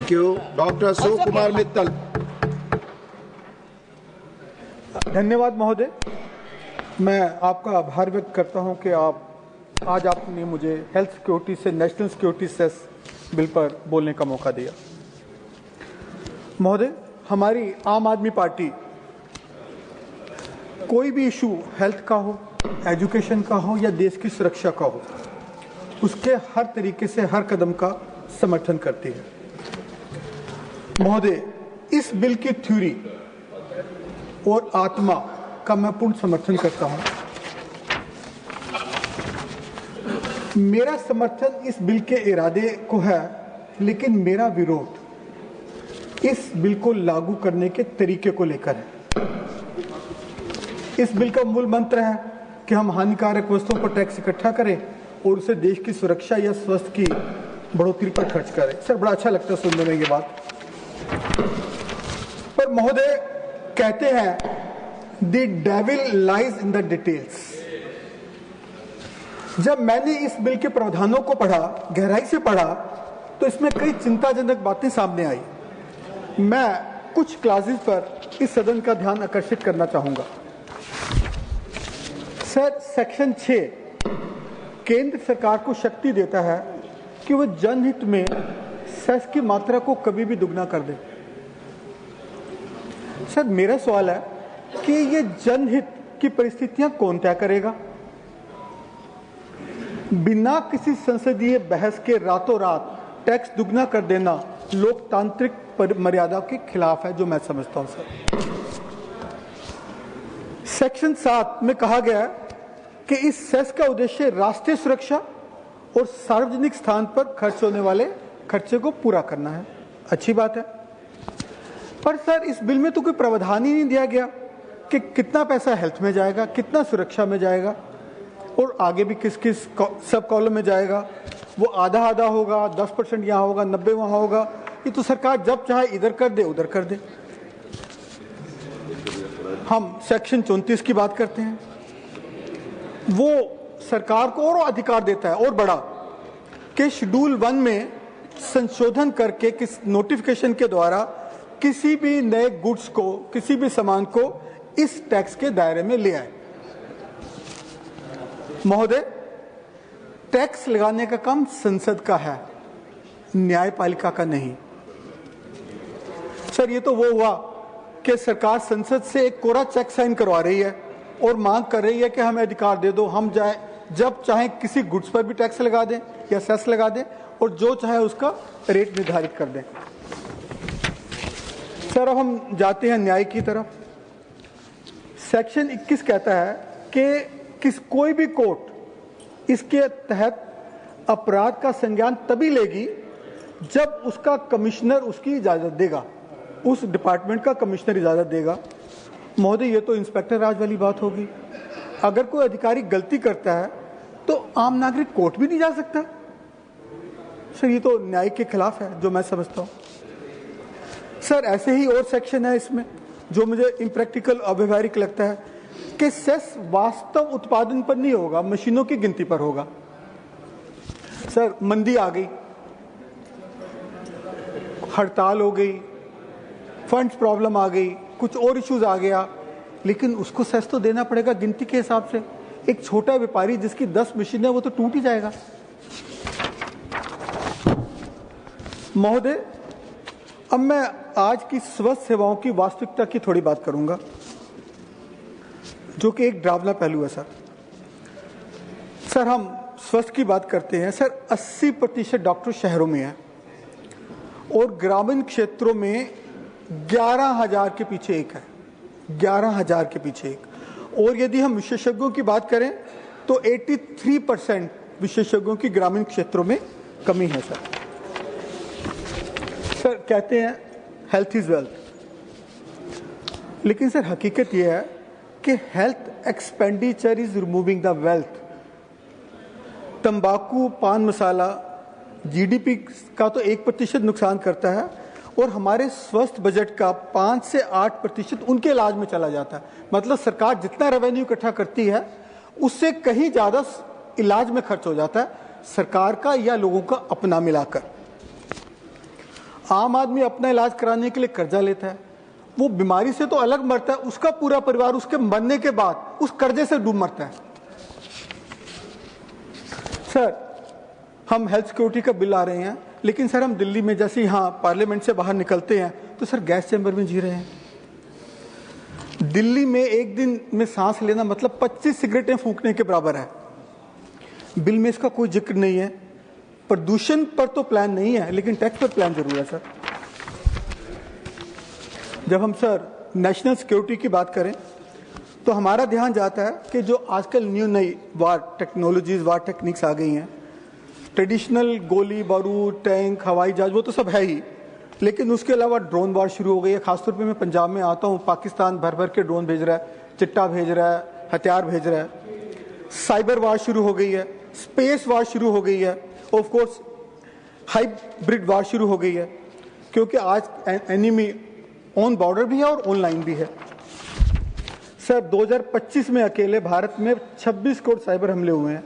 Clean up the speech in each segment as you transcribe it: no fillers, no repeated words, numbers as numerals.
Thank you. Doctor Ashok Kumar Mittal. धन्यवाद महोदय। मैं आपका आभार व्यक्त करता हूं कि आज आपने मुझे हेल्थ सिक्योरिटी से नेशनल सिक्योरिटी सेस बिल पर बोलने का मौका दिया। महोदय, हमारी आम आदमी पार्टी कोई भी इशू हेल्थ का हो, एजुकेशन का हो या देश की सुरक्षा का हो, उसके हर तरीके से हर कदम का समर्थन करती है। महोदय, इस बिल की थ्योरी और आत्मा का मैं पूर्ण समर्थन करता हूं। मेरा समर्थन इस बिल के इरादे को है, लेकिन मेरा विरोध इस बिल को लागू करने के तरीके को लेकर है। इस बिल का मूल मंत्र है कि हम हानिकारक वस्तुओं पर टैक्स इकट्ठा करें और उसे देश की सुरक्षा या स्वास्थ्य की बढ़ोतरी पर खर्च करें। सर, बड़ा अच्छा लगता है सुनने में ये बात। पर महोदय कहते हैं the devil lies in the details. जब मैंने इस बिल के प्रावधानों को पढ़ा, गहराई से पढ़ा, तो इसमें कई चिंताजनक बातें सामने आई। मैं कुछ क्लासेस पर इस सदन का ध्यान आकर्षित करना चाहूंगा। सर, सेक्शन 6 केंद्र सरकार को शक्ति देता है कि वह जनहित में सेस की मात्रा को कभी भी दुगना कर दे। सर, मेरा सवाल है कि ये जनहित की परिस्थितियां कौन तय करेगा? बिना किसी संसदीय बहस के रातों रात टैक्स दुगना कर देना लोकतांत्रिक मर्यादा के खिलाफ है, जो मैं समझता हूं। सर, सेक्शन 7 में कहा गया है कि इस सेस का उद्देश्य राष्ट्रीय सुरक्षा और सार्वजनिक स्थान पर खर्च होने वाले खर्चे को पूरा करना है। अच्छी बात है, पर सर इस बिल में तो कोई प्रावधान ही नहीं दिया गया कि कितना पैसा हेल्थ में जाएगा, कितना सुरक्षा में जाएगा और आगे भी किस किस सब कॉलम में जाएगा। वो आधा आधा होगा, 10% यहाँ होगा, 90 वहाँ होगा। ये तो सरकार जब चाहे इधर कर दे उधर कर दे। हम सेक्शन 34 की बात करते हैं। वो सरकार को और अधिकार देता है और बड़ा कि शेड्यूल 1 में संशोधन करके किस नोटिफिकेशन के द्वारा किसी भी नए गुड्स को, किसी भी सामान को इस टैक्स के दायरे में ले आए। महोदय, टैक्स लगाने का काम संसद का है, न्यायपालिका का नहीं। सर, ये तो वो हुआ कि सरकार संसद से एक कोरा चेक साइन करवा रही है और मांग कर रही है कि हमें अधिकार दे दो, हम जब चाहे किसी गुड्स पर भी टैक्स लगा दें या सेस लगा दें और जो चाहे उसका रेट निर्धारित कर दें। सर, अब हम जाते हैं न्याय की तरफ। सेक्शन 21 कहता है कि कोई भी कोर्ट इसके तहत अपराध का संज्ञान तभी लेगी जब उसका कमिश्नर उसकी इजाजत देगा, उस डिपार्टमेंट का कमिश्नर इजाजत देगा। महोदय, ये तो इंस्पेक्टर राज वाली बात होगी। अगर कोई अधिकारी गलती करता है तो आम नागरिक कोर्ट भी नहीं जा सकता। सर, ये तो न्याय के खिलाफ है, जो मैं समझता हूं। सर, ऐसे ही और सेक्शन है इसमें जो मुझे इम्प्रैक्टिकल, अव्यवहारिक लगता है कि सेस वास्तव उत्पादन पर नहीं होगा, मशीनों की गिनती पर होगा। सर, मंदी आ गई, हड़ताल हो गई, फंड्स प्रॉब्लम आ गई, कुछ और इश्यूज आ गया, लेकिन उसको सेस तो देना पड़ेगा गिनती के हिसाब से। एक छोटा व्यापारी जिसकी 10 मशीन है वो तो टूट ही जाएगा। महोदय, अब मैं आज की स्वास्थ्य सेवाओं की वास्तविकता की थोड़ी बात करूंगा, जो कि एक डरावना पहलू है। सर, हम स्वास्थ्य की बात करते हैं। सर, 80% डॉक्टर शहरों में है और ग्रामीण क्षेत्रों में 11,000 के पीछे एक है, 11,000 के पीछे एक। और यदि हम विशेषज्ञों की बात करें तो 83% विशेषज्ञों की ग्रामीण क्षेत्रों में कमी है। सर, कहते हैं हेल्थ इज वेल्थ, लेकिन सर हकीकत यह है कि health expenditure is removing the wealth. तंबाकू, पान मसाला जीडीपी का तो 1% नुकसान करता है और हमारे स्वास्थ्य बजट का 5 से 8% उनके इलाज में चला जाता है। मतलब सरकार जितना रेवेन्यू इकट्ठा करती है उससे कहीं ज्यादा इलाज में खर्च हो जाता है, सरकार का या लोगों का अपना मिलाकर। आम आदमी अपना इलाज कराने के लिए कर्जा लेता है, वो बीमारी से तो अलग मरता है, उसका पूरा परिवार उसके मरने के बाद उस कर्जे से डूब मरता है। सर, हम हेल्थ सिक्योरिटी का बिल ला रहे हैं, लेकिन सर हम दिल्ली में जैसे यहाँ पार्लियामेंट से बाहर निकलते हैं तो सर गैस चैम्बर में जी रहे हैं। दिल्ली में एक दिन में सांस लेना मतलब 25 सिगरेटें फूंकने के बराबर है। बिल में इसका कोई जिक्र नहीं है। प्रदूषण पर तो प्लान नहीं है, लेकिन टैक्स पर प्लान जरूर है सर। जब हम सर नेशनल सिक्योरिटी की बात करें तो हमारा ध्यान जाता है कि जो आजकल नई वार टेक्नोलॉजीज, वार टेक्निक्स आ गई हैं, ट्रेडिशनल गोली बारूद, टैंक, हवाई जहाज वो तो सब है ही, लेकिन उसके अलावा ड्रोन वार शुरू हो गई है। खासतौर पे मैं पंजाब में आता हूँ, पाकिस्तान भर भर के ड्रोन भेज रहा है, चिट्टा भेज रहा है, हथियार भेज रहा है। साइबर वार शुरू हो गई है, स्पेस वार शुरू हो गई है, ऑफ कोर्स हाइब्रिड वार शुरू हो गई है, क्योंकि आज एनिमी ऑन बॉर्डर भी है और ऑनलाइन भी है। सर 2025 में अकेले भारत में 26 करोड़ साइबर हमले हुए हैं।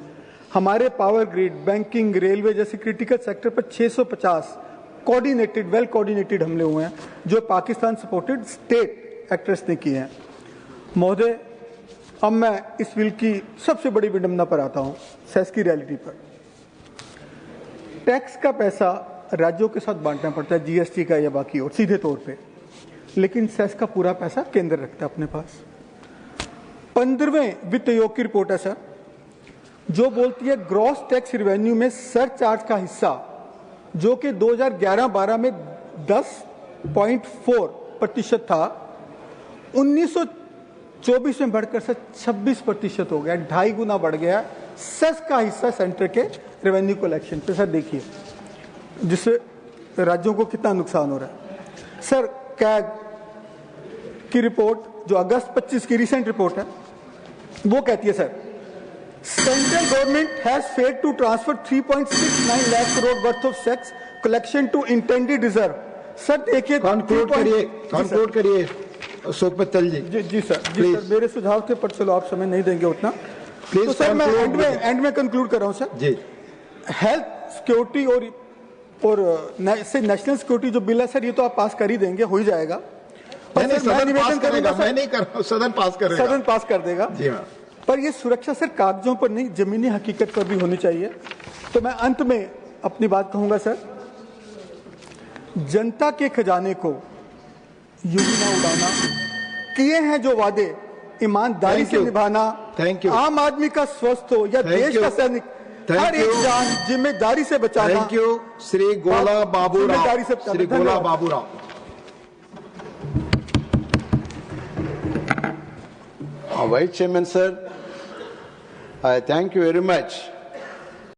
हमारे पावर ग्रिड, बैंकिंग, रेलवे जैसे क्रिटिकल सेक्टर पर 650 कोऑर्डिनेटेड, वेल कोऑर्डिनेटेड हमले हुए हैं, जो पाकिस्तान सपोर्टेड स्टेट एक्टर्स ने किए हैं। महोदय, अब मैं इस बिल की सबसे बड़ी विडंबना पर आता हूं, सेस की रियलिटी पर। टैक्स का पैसा राज्यों के साथ बांटना पड़ता है, जीएसटी का या बाकी और सीधे तौर पे, लेकिन सेस का पूरा पैसा केंद्र रखता है अपने पास। 15वें वित्त आयोग की रिपोर्ट है सर, जो बोलती है ग्रॉस टैक्स रेवेन्यू में सरचार्ज का हिस्सा, जो कि 2011-12 में 10.4% था, 1924 में बढ़कर सर 26% हो गया, 2.5 गुना बढ़ गया सेस का हिस्सा सेंटर के रेवेन्यू कलेक्शन पे। सर देखिए जिससे राज्यों को कितना नुकसान हो रहा है। सर कैग की रिपोर्ट जो अगस्त 25 की रिसेंट रिपोर्ट है, वो कहती है sir central government has failed to transfer 3.69 lakh crore worth of tax collection to intended reserve. Sir देखिए, कंक्लूड करिए अशोक मित्तल जी। जी सर, मेरे सुझाव के पर चलो आप समय नहीं देंगे उतना, प्लीज। तो सर मैं एंड में कंक्लूड कर रहा हूं सर जी। हेल्थ सिक्योरिटी और नेशनल सिक्योरिटी जो बिल है सर, ये तो आप पास कर ही देंगे, हो ही जाएगा। सदन पास करेगा, मैं नहीं कर रहा हूं, सदन पास करेगा, सदन पास कर देगा जी हाँ। पर ये सुरक्षा सर कागजों पर नहीं, जमीनी हकीकत पर भी होनी चाहिए। तो मैं अंत में अपनी बात कहूंगा सर, जनता के खजाने को यूं ही ना उड़ाना, किए हैं जो वादे ईमानदारी से निभाना, आम आदमी का स्वस्थ हो या देश का सैनिक, हर एक जान जिम्मेदारी से बचाना। थैंक यू श्री गोला बाबूराव, श्री गोला Baburao. Vice Chairman sir, I thank you very much